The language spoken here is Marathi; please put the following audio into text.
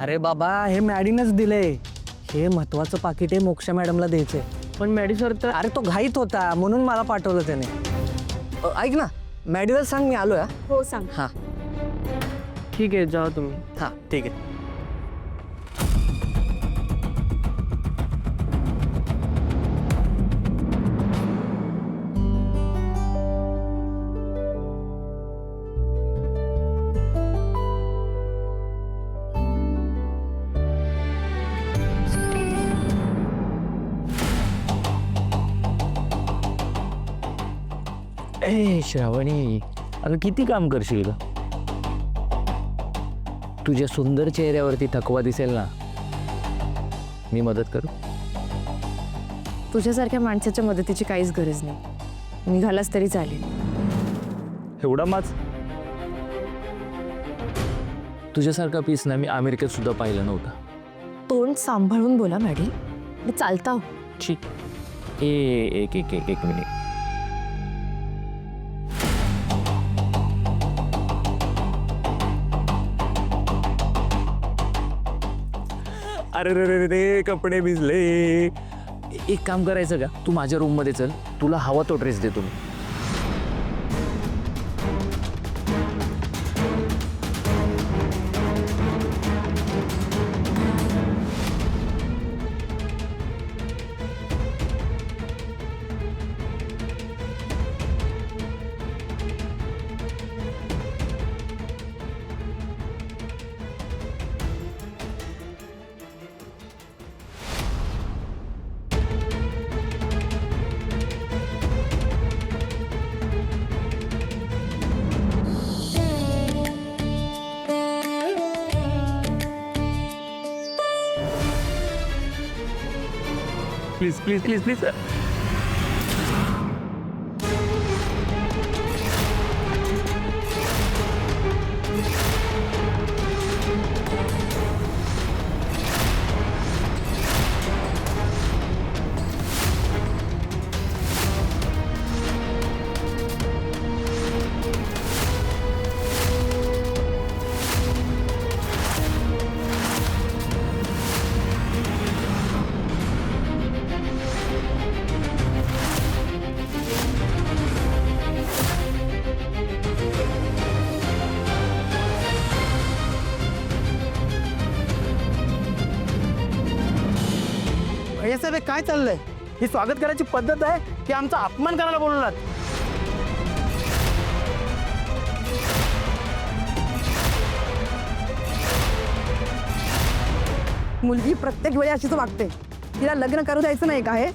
अरे बाबा हे मॅडीनच दिलंय. हे महत्वाचं पाकिट आहे, मोक्षा मॅडमला द्यायचंय. पण मॅडी सर तर अरे तो घाईत होता म्हणून मला पाठवलं त्याने. ऐक ना, मॅडीला सांग मी आलोय. हो सांग. हा ठीक आहे, जाओ तुम्ही. हा ठीक आहे. ए श्रावणी, अगं किती काम करशील? तुझ्या सुंदर चेहऱ्यावरती थकवा दिसेल ना. मी मदत करू? तुझ्यासारख्या माणसाच्या मदतीची काहीच गरज नाही. निघालास तरी चालेल. एवढा माच? तुझ्यासारखा पीस ना मी अमेरिकेत सुद्धा पाहिलं नव्हता. तोंड सांभाळून बोला मॅडी. मी चालता हो. ठीक. एक मिनिट. अरे रे रे रे, कपडे भिजले. एक काम करायचं का, तू माझ्या रूम मध्ये चल, तुला हवा तो ड्रेस देतो मी. Please please please please. साहेब काय चाललंय? ही स्वागत करायची पद्धत आहे की आमचा अपमान करायला बोललात? मुलगी प्रत्येक वेळी अशीच वागते. तिला लग्न करू द्यायचं नाही का हे?